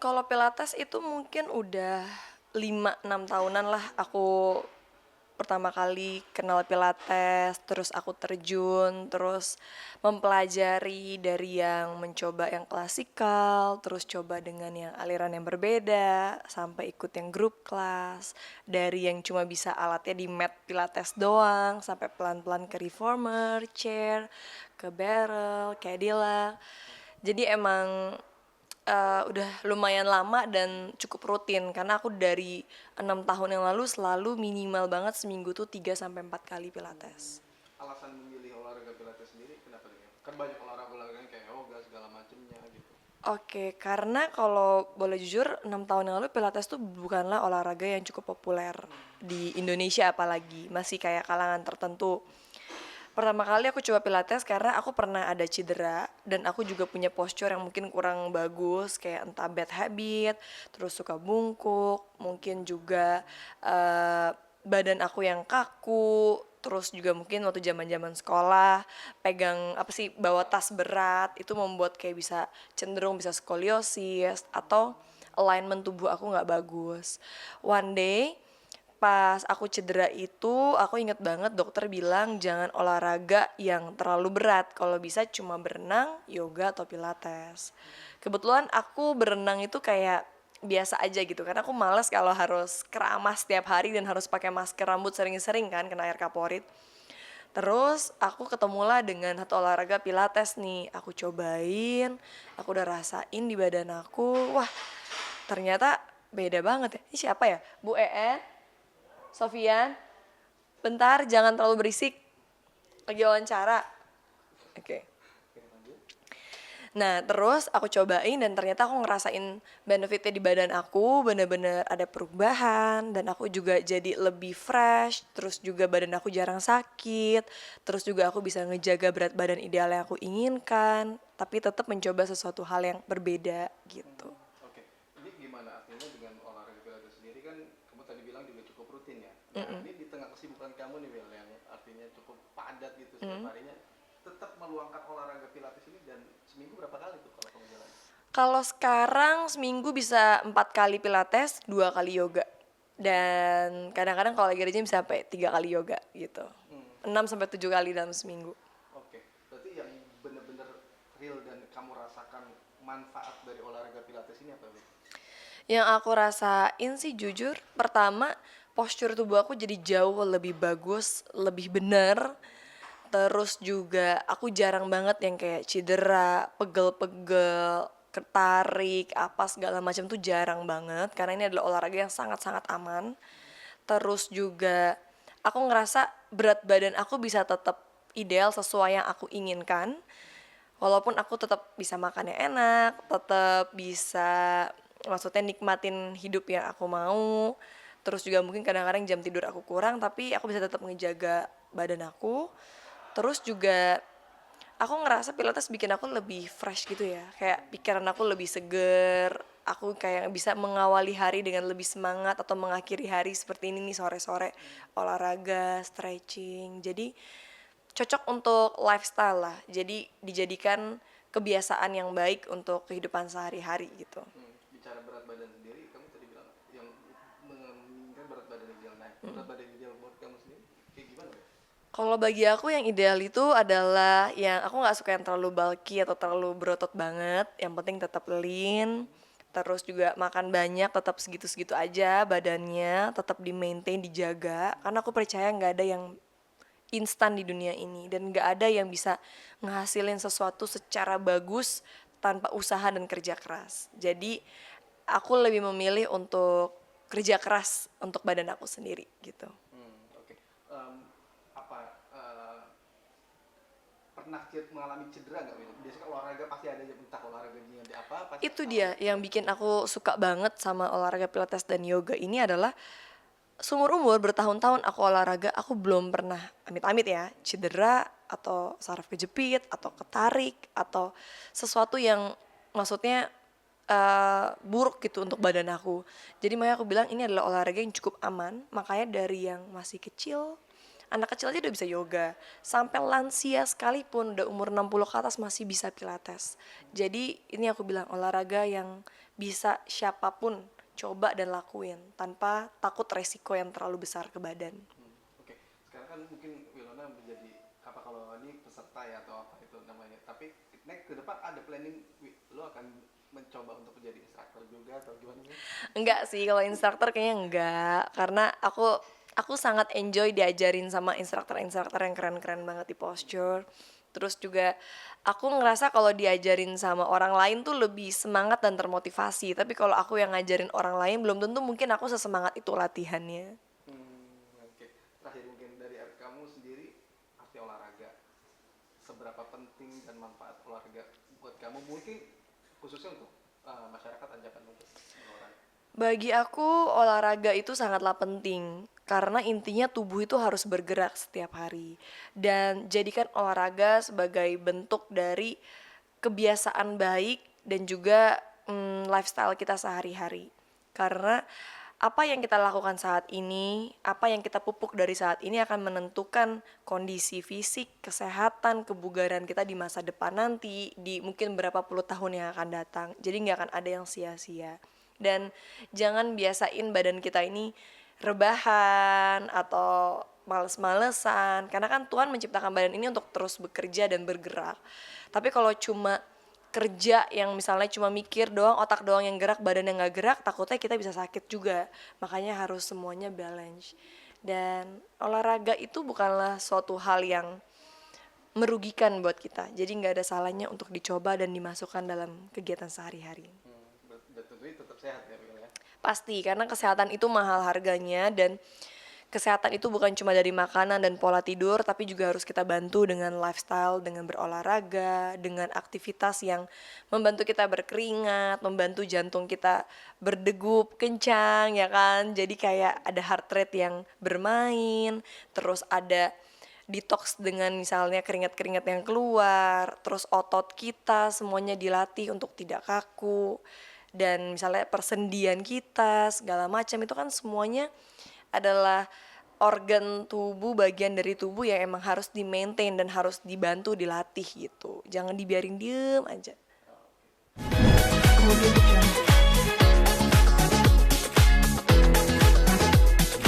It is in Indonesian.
Kalau Pilates itu mungkin udah 5-6 tahunan lah aku pertama kali kenal Pilates, terus aku terjun, terus mempelajari dari yang mencoba yang klasikal, terus coba dengan yang aliran yang berbeda, sampai ikut yang grup kelas, dari yang cuma bisa alatnya di mat Pilates doang, sampai pelan-pelan ke reformer, chair, ke barrel, Cadillac. Jadi emang udah lumayan lama dan cukup rutin karena aku dari 6 tahun yang lalu selalu minimal banget seminggu tuh 3 sampai 4 kali pilates. Alasan memilih olahraga pilates sendiri kenapa nih? Kan banyak olahraga kayak yoga segala macemnya gitu. Oke, karena kalau boleh jujur 6 tahun yang lalu pilates tuh bukanlah olahraga yang cukup populer di Indonesia, apalagi masih kayak kalangan tertentu. Pertama kali aku coba pilates karena aku pernah ada cedera dan aku juga punya postur yang mungkin kurang bagus, kayak entah bad habit, terus suka bungkuk, mungkin juga badan aku yang kaku, terus juga mungkin waktu zaman-zaman sekolah pegang apa sih, bawa tas berat itu membuat kayak bisa cenderung bisa skoliosis atau alignment tubuh aku nggak bagus. One day pas aku cedera itu, aku inget banget dokter bilang jangan olahraga yang terlalu berat. Kalau bisa cuma berenang, yoga, atau pilates. Kebetulan aku berenang itu kayak biasa aja gitu. Karena aku males kalau harus keramas setiap hari dan harus pakai masker rambut sering-sering kan, kena air kaporit. Terus aku ketemulah dengan satu olahraga pilates nih. Aku cobain, aku udah rasain di badan aku. Wah, ternyata beda banget ya. Ini siapa ya? Bu EN? Sofian, bentar jangan terlalu berisik. Lagi wawancara. Oke. Nah, terus aku cobain dan ternyata aku ngerasain benefitnya di badan aku, bener-bener ada perubahan dan aku juga jadi lebih fresh, terus juga badan aku jarang sakit, terus juga aku bisa ngejaga berat badan ideal yang aku inginkan, tapi tetap mencoba sesuatu hal yang berbeda gitu. Oke. Ini gimana artinya dengan olahraga pilates sendiri kan kamu tadi bilang juga cukup rutin ya. Nah, ini di tengah kesibukan kamu nih Bel yang artinya cukup padat gitu setiap Mm. harinya tetap meluangkan olahraga pilates ini dan seminggu berapa kali tuh kalau kamu jalan? Kalau sekarang seminggu bisa 4 kali pilates, 2 kali yoga. Dan kadang-kadang kalau lagi rajin bisa sampai 3 kali yoga gitu. Hmm. 6 sampai 7 kali dalam seminggu. Oke. Berarti yang benar-benar real dan kamu rasakan manfaat dari olahraga pilates ini apa Bel? Yang aku rasain sih jujur, pertama postur tubuh aku jadi jauh lebih bagus, lebih bener. Terus juga aku jarang banget yang kayak cedera, pegel-pegel, ketarik, apa segala macam tuh jarang banget karena ini adalah olahraga yang sangat-sangat aman. Terus juga aku ngerasa berat badan aku bisa tetap ideal sesuai yang aku inginkan. Walaupun aku tetap bisa makan yang enak, tetap bisa maksudnya nikmatin hidup yang aku mau. Terus juga mungkin kadang-kadang jam tidur aku kurang, tapi aku bisa tetap ngejaga badan aku. Terus juga aku ngerasa pilates bikin aku lebih fresh gitu ya. Kayak pikiran aku lebih seger. Aku kayak bisa mengawali hari dengan lebih semangat atau mengakhiri hari seperti ini nih sore-sore. Olahraga, stretching. Jadi cocok untuk lifestyle lah. Jadi dijadikan kebiasaan yang baik untuk kehidupan sehari-hari gitu. Bicara berat badan sendiri, kamu tadi bilang yang menginginkan berat badan ideal. Nah, berat badan ideal buat kamu sendiri kayak gimana ya? Kalau bagi aku yang ideal itu adalah yang aku nggak suka yang terlalu bulky atau terlalu berotot banget. Yang penting tetap lean. Terus juga makan banyak, tetap segitu-segitu aja badannya, tetap di maintain, dijaga. Karena aku percaya nggak ada yang instan di dunia ini dan nggak ada yang bisa ngehasilin sesuatu secara bagus tanpa usaha dan kerja keras. Jadi aku lebih memilih untuk kerja keras untuk badan aku sendiri gitu. Oke. Em, apa pernah mengalami cedera nggak Wil? Biasanya kalau olahraga pasti ada aja entah olahraganya di apa pasti Itu alami dia cedera yang gitu. bikin aku suka banget sama olahraga pilates dan yoga ini adalah seumur umur bertahun-tahun aku olahraga, aku belum pernah amit-amit ya cedera atau saraf kejepit atau ketarik atau sesuatu yang maksudnya buruk gitu untuk badan aku. Jadi makanya aku bilang ini adalah olahraga yang cukup aman. Makanya dari yang masih kecil, anak kecil aja udah bisa yoga, sampai lansia sekalipun udah umur 60 ke atas masih bisa pilates. Jadi ini aku bilang olahraga yang bisa siapapun coba dan lakuin tanpa takut resiko yang terlalu besar ke badan. Oke, sekarang kan mungkin Wilona menjadi apa kalau ini peserta ya atau apa itu namanya. Tapi next ke depan ada planning lo akan mencoba untuk menjadi instruktur juga atau gimana nih? Enggak sih, kalau instruktur kayaknya enggak, karena aku sangat enjoy diajarin sama instruktur-instruktur yang keren-keren banget di posture. Terus juga aku ngerasa kalau diajarin sama orang lain tuh lebih semangat dan termotivasi. Tapi kalau aku yang ngajarin orang lain belum tentu mungkin aku sesemangat itu latihannya. Oke. Terakhir mungkin dari kamu sendiri arti olahraga. Seberapa penting dan manfaat olahraga buat kamu mungkin khususnya untuk masyarakat ajakan untuk olahraga. Bagi aku olahraga itu sangatlah penting karena intinya tubuh itu harus bergerak setiap hari dan jadikan olahraga sebagai bentuk dari kebiasaan baik dan juga lifestyle kita sehari-hari. Karena apa yang kita lakukan saat ini, apa yang kita pupuk dari saat ini akan menentukan kondisi fisik, kesehatan, kebugaran kita di masa depan nanti, di mungkin berapa puluh tahun yang akan datang. Jadi nggak akan ada yang sia-sia. Dan jangan biasain badan kita ini rebahan atau males-malesan. Karena kan Tuhan menciptakan badan ini untuk terus bekerja dan bergerak. Tapi kalau cuma kerja yang misalnya cuma mikir doang, otak doang yang gerak, badan yang gak gerak, takutnya kita bisa sakit juga. Makanya harus semuanya balance. Dan olahraga itu bukanlah suatu hal yang merugikan buat kita. Jadi gak ada salahnya untuk dicoba dan dimasukkan dalam kegiatan sehari-hari. Dan tentunya tetap sehat ya Wil ya. Pasti, karena kesehatan itu mahal harganya dan kesehatan itu bukan cuma dari makanan dan pola tidur, tapi juga harus kita bantu dengan lifestyle, dengan berolahraga, dengan aktivitas yang membantu kita berkeringat, membantu jantung kita berdegup kencang, ya kan? Jadi kayak ada heart rate yang bermain, terus ada detox dengan misalnya keringat-keringat yang keluar, terus otot kita semuanya dilatih untuk tidak kaku, dan misalnya persendian kita, segala macam itu kan semuanya adalah organ tubuh, bagian dari tubuh yang emang harus di-maintain dan harus dibantu, dilatih gitu. Jangan dibiarin diem aja. Audio Jungle.